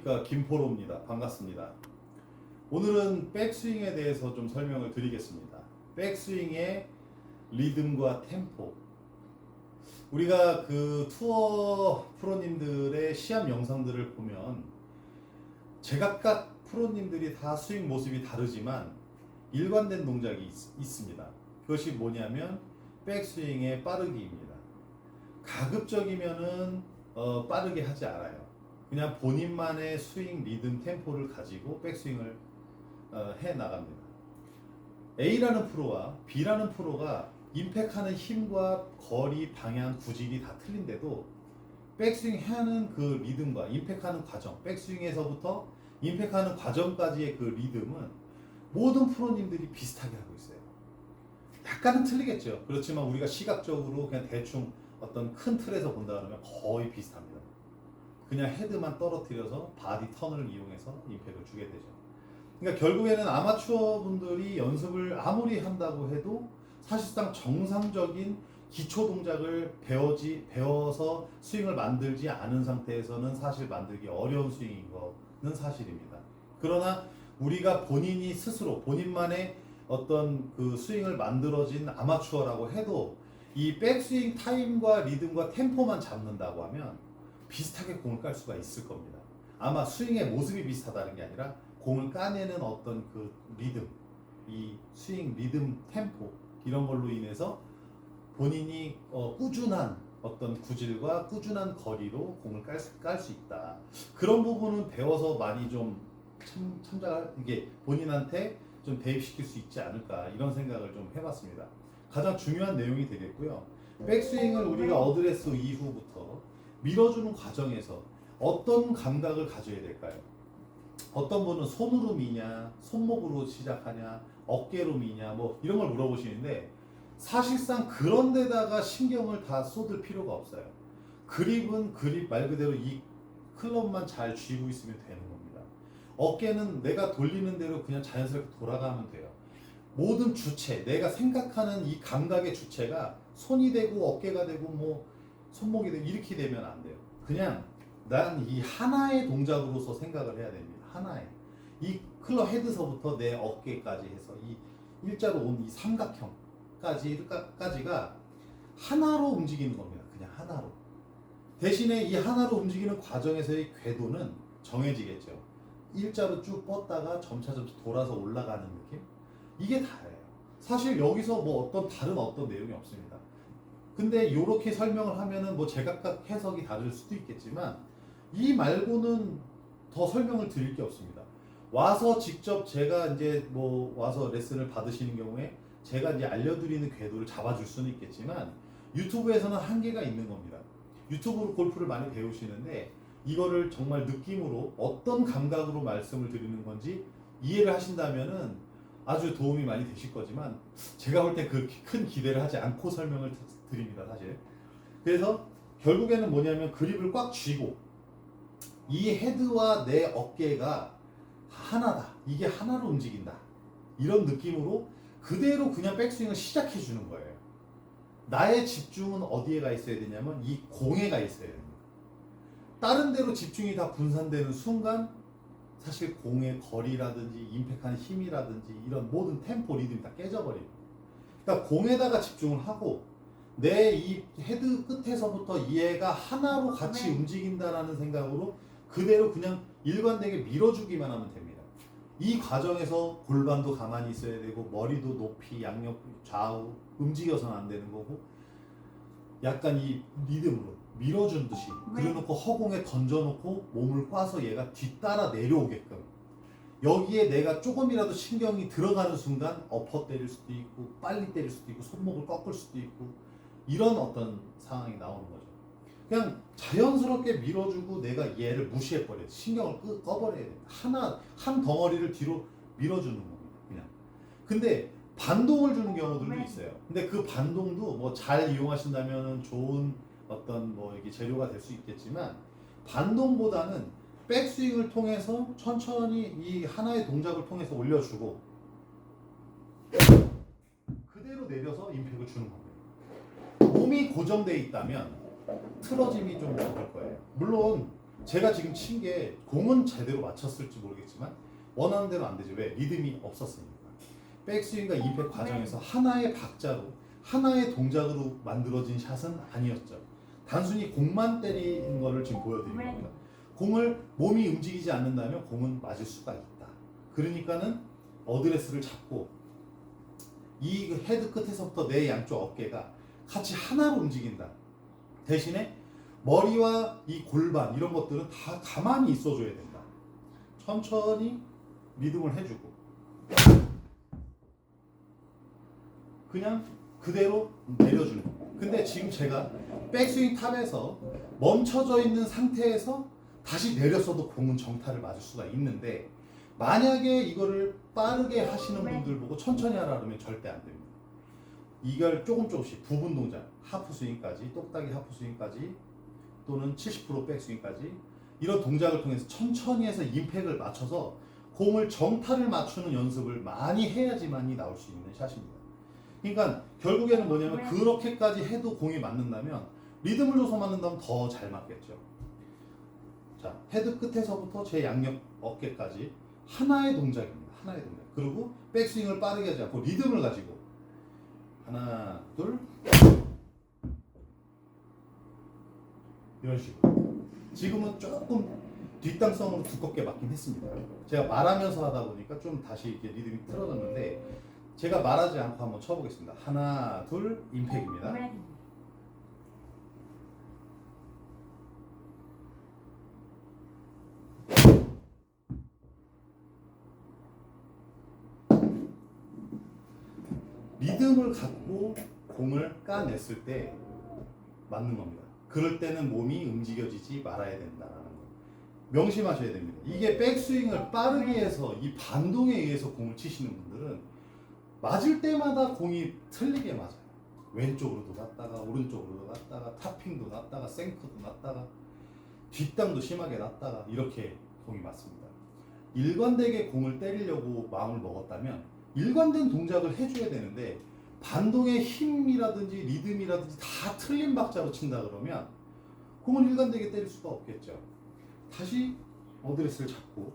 안녕하십니까, 김포로입니다. 반갑습니다. 오늘은 백스윙에 대해서 좀 설명을 드리겠습니다. 백스윙의 리듬과 템포. 우리가 그 투어 프로님들의 시합 영상들을 보면 제각각 프로님들이 다 스윙 모습이 다르지만 일관된 동작이 있습니다. 그것이 뭐냐면 백스윙의 빠르기입니다. 가급적이면은 빠르게 하지 않아요. 그냥 본인만의 스윙 리듬 템포를 가지고 백스윙을 해 나갑니다. A라는 프로와 B라는 프로가 임팩하는 힘과 거리, 방향, 구질이 다 틀린데도 백스윙 하는 그 리듬과 임팩하는 과정, 백스윙에서부터 임팩하는 과정까지의 그 리듬은 모든 프로님들이 비슷하게 하고 있어요. 약간은 틀리겠죠. 그렇지만 우리가 시각적으로 그냥 대충 어떤 큰 틀에서 본다 그러면 거의 비슷합니다. 그냥 헤드만 떨어뜨려서 바디 턴을 이용해서 임팩을 주게 되죠. 그러니까 결국에는 아마추어 분들이 연습을 아무리 한다고 해도 사실상 정상적인 기초 동작을 배워서 스윙을 만들지 않은 상태에서는 사실 만들기 어려운 스윙인 거는 사실입니다. 그러나 우리가 본인이 스스로 본인만의 어떤 그 스윙을 만들어진 아마추어라고 해도 이 백스윙 타임과 리듬과 템포만 잡는다고 하면 비슷하게 공을 깔 수가 있을 겁니다. 아마 스윙의 모습이 비슷하다는 게 아니라 공을 까내는 어떤 그 리듬, 이 스윙 리듬 템포 이런 걸로 인해서 본인이 꾸준한 어떤 구질과 꾸준한 거리로 공을 깔 수 있다. 그런 부분은 배워서 많이 좀 이게 본인한테 좀 대입시킬 수 있지 않을까 이런 생각을 좀 해봤습니다. 가장 중요한 내용이 되겠고요. 백스윙을 우리가 어드레스 이후부터 밀어주는 과정에서 어떤 감각을 가져야 될까요? 어떤 분은 손으로 미냐, 손목으로 시작하냐, 어깨로 미냐, 뭐 이런 걸 물어보시는데 사실상 그런 데다가 신경을 다 쏟을 필요가 없어요. 그립은 그립 말 그대로 이 클럽만 잘 쥐고 있으면 되는 겁니다. 어깨는 내가 돌리는 대로 그냥 자연스럽게 돌아가면 돼요. 모든 주체, 내가 생각하는 이 감각의 주체가 손이 되고 어깨가 되고 뭐 손목이 되고 이렇게 되면 안 돼요. 그냥 난 이 하나의 동작으로서 생각을 해야 됩니다. 하나의 이 클럽 헤드서부터 내 어깨까지 해서 이 일자로 온 이 삼각형까지가 하나로 움직이는 겁니다. 그냥 하나로. 대신에 이 하나로 움직이는 과정에서의 궤도는 정해지겠죠. 일자로 쭉 뻗다가 점차 돌아서 올라가는 느낌? 이게 다예요. 사실 여기서 뭐 다른 어떤 내용이 없습니다. 근데 이렇게 설명을 하면은 뭐 제각각 해석이 다를 수도 있겠지만 이 말고는 더 설명을 드릴 게 없습니다. 와서 직접 제가 이제 뭐 와서 레슨을 받으시는 경우에 제가 이제 알려드리는 궤도를 잡아줄 수는 있겠지만 유튜브에서는 한계가 있는 겁니다. 유튜브로 골프를 많이 배우시는데 이거를 정말 느낌으로 어떤 감각으로 말씀을 드리는 건지 이해를 하신다면은 아주 도움이 많이 되실 거지만 제가 볼 때 그렇게 큰 기대를 하지 않고 설명을 드립니다, 사실. 그래서 결국에는 뭐냐면 그립을 꽉 쥐고 이 헤드와 내 어깨가 하나다. 이게 하나로 움직인다. 이런 느낌으로 그대로 그냥 백스윙을 시작해 주는 거예요. 나의 집중은 어디에 가 있어야 되냐면 이 공에 가 있어야 됩니다. 다른 데로 집중이 다 분산되는 순간 사실 공의 거리라든지 임팩하는 힘이라든지 이런 모든 템포 리듬이 다 깨져버립니다. 그러니까 공에다가 집중을 하고 내 이 헤드 끝에서부터 얘가 하나로 같이 움직인다라는 생각으로 그대로 그냥 일관되게 밀어주기만 하면 됩니다. 이 과정에서 골반도 가만히 있어야 되고 머리도 높이 양옆 좌우 움직여서는 안 되는 거고 약간 이 리듬으로 밀어준 듯이 그려놓고 허공에 던져놓고 몸을 꽈서 얘가 뒤따라 내려오게끔 여기에 내가 조금이라도 신경이 들어가는 순간 엎어 때릴 수도 있고 빨리 때릴 수도 있고 손목을 꺾을 수도 있고 이런 어떤 상황이 나오는 거죠. 그냥 자연스럽게 밀어주고 내가 얘를 무시해버려요. 신경을 꺼버려야 돼요. 한 덩어리를 뒤로 밀어주는 겁니다. 그냥. 근데 반동을 주는 경우들도 있어요. 근데 그 반동도 뭐 잘 이용하신다면 좋은 어떤 뭐 이게 재료가 될 수 있겠지만 반동보다는 백스윙을 통해서 천천히 이 하나의 동작을 통해서 올려주고 그대로 내려서 임팩을 주는 겁니다. 몸이 고정되어 있다면 틀어짐이 좀 적을 거예요. 물론 제가 지금 친 게 공은 제대로 맞췄을지 모르겠지만 원하는 대로 안 되죠. 왜? 리듬이 없었으니까. 백스윙과 임팩 과정에서 하나의 박자로 하나의 동작으로 만들어진 샷은 아니었죠. 단순히 공만 때리는 거를 지금 보여드린 겁니다. 공을 몸이 움직이지 않는다면 공은 맞을 수가 있다. 그러니까는 어드레스를 잡고 이 헤드 끝에서부터 내 양쪽 어깨가 같이 하나로 움직인다. 대신에 머리와 이 골반 이런 것들은 다 가만히 있어줘야 된다. 천천히 리듬을 해주고 그냥 그대로 내려주는 겁니다. 근데 지금 제가 백스윙 탑에서 멈춰져 있는 상태에서 다시 내렸어도 공은 정타를 맞을 수가 있는데 만약에 이거를 빠르게 하시는 분들 보고 천천히 하라 그러면 절대 안 됩니다. 이걸 조금씩 부분 동작, 하프 스윙까지, 똑딱이 하프 스윙까지 또는 70% 백스윙까지 이런 동작을 통해서 천천히 해서 임팩을 맞춰서 공을 정타를 맞추는 연습을 많이 해야지만이 나올 수 있는 샷입니다. 그러니까 결국에는 뭐냐면 그렇게까지 해도 공이 맞는다면 리듬을 줘서 맞는다면 더 잘 맞겠죠. 자, 헤드 끝에서부터 제 양옆 어깨까지 하나의 동작입니다. 하나의 동작. 그리고 백스윙을 빠르게 하지 않고 리듬을 가지고 하나, 둘 이런 식으로. 지금은 조금 뒷땅성으로 두껍게 맞긴 했습니다. 제가 말하면서 하다 보니까 좀 다시 이렇게 리듬이 틀어졌는데 제가 말하지 않고 한번 쳐보겠습니다. 하나, 둘, 임팩입니다. 리듬을 갖고 공을 까냈을 때 맞는 겁니다. 그럴 때는 몸이 움직여지지 말아야 된다는 거. 명심하셔야 됩니다. 이게 백스윙을 빠르게 해서 이 반동에 의해서 공을 치시는 분들은 맞을 때마다 공이 틀리게 맞아요. 왼쪽으로도 났다가 오른쪽으로도 났다가 탑핑도 났다가 생크도 났다가 뒷땅도 심하게 났다가 이렇게 공이 맞습니다. 일관되게 공을 때리려고 마음을 먹었다면 일관된 동작을 해줘야 되는데 반동의 힘이라든지 리듬이라든지 다 틀린 박자로 친다 그러면 공을 일관되게 때릴 수가 없겠죠. 다시 어드레스를 잡고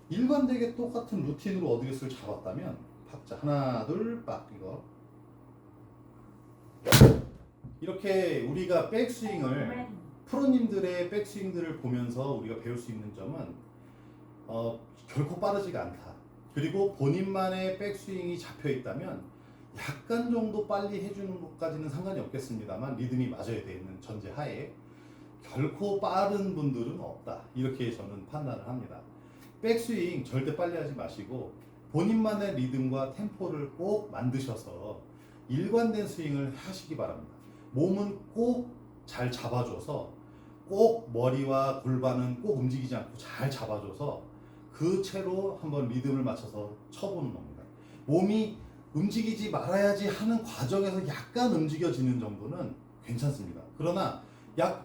일관되게 똑같은 루틴으로 어드레스를 잡았다면 박자 하나 둘 빡 이거 이렇게 우리가 백스윙을 프로님들의 백스윙들을 보면서 우리가 배울 수 있는 점은 결코 빠르지가 않다. 그리고 본인만의 백스윙이 잡혀 있다면 약간 정도 빨리 해주는 것까지는 상관이 없겠습니다만 리듬이 맞아야 되는 전제 하에 결코 빠른 분들은 없다. 이렇게 저는 판단을 합니다. 백스윙 절대 빨리 하지 마시고 본인만의 리듬과 템포를 꼭 만드셔서 일관된 스윙을 하시기 바랍니다. 몸은 꼭 잘 잡아줘서 꼭 머리와 골반은 꼭 움직이지 않고 잘 잡아줘서 그 채로 한번 리듬을 맞춰서 쳐보는 겁니다. 몸이 움직이지 말아야지 하는 과정에서 약간 움직여지는 정도는 괜찮습니다. 그러나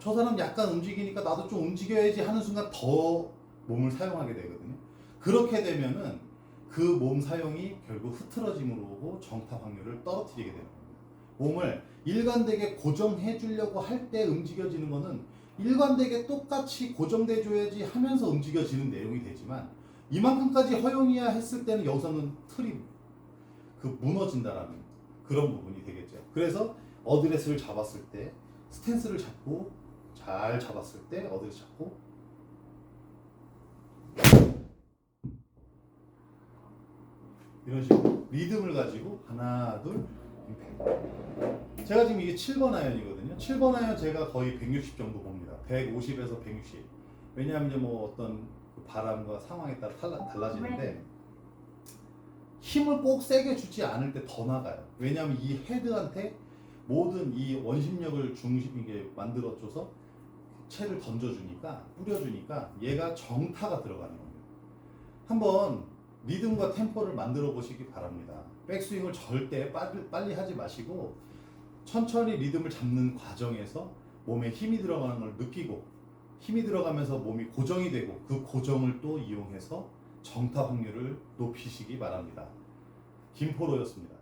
저 사람 약간 움직이니까 나도 좀 움직여야지 하는 순간 더 몸을 사용하게 되거든요. 그렇게 되면은 그 몸 사용이 결국 흐트러짐으로 오고 정타 확률을 떨어뜨리게 되는 겁니다. 몸을 일관되게 고정해 주려고 할 때 움직여지는 거는 일관되게 똑같이 고정돼 줘야지 하면서 움직여지는 내용이 되지만 이만큼까지 허용이야 했을 때는 여기서는 틀이 무너진다라는 그런 부분이 되겠죠. 그래서 어드레스를 잡았을 때 스탠스를 잡고 잘 잡았을 때 어드레스 잡고 이런 식으로 리듬을 가지고 하나 둘 임팩. 제가 지금 이게 7번 아이언이거든요. 7번 아이언 제가 거의 160 정도 봅니다. 150에서 160. 왜냐하면 이제 뭐 어떤 바람과 상황에 따라 달라지는데 힘을 꼭 세게 주지 않을 때 더 나가요. 왜냐하면 이 헤드한테 모든 이 원심력을 중심이게 만들어줘서 채를 던져주니까 뿌려주니까 얘가 정타가 들어가는 겁니다. 한번 리듬과 템포를 만들어 보시기 바랍니다. 백스윙을 절대 빨리 하지 마시고 천천히 리듬을 잡는 과정에서 몸에 힘이 들어가는 걸 느끼고 힘이 들어가면서 몸이 고정이 되고 그 고정을 또 이용해서 정타 확률을 높이시기 바랍니다. 김포로였습니다.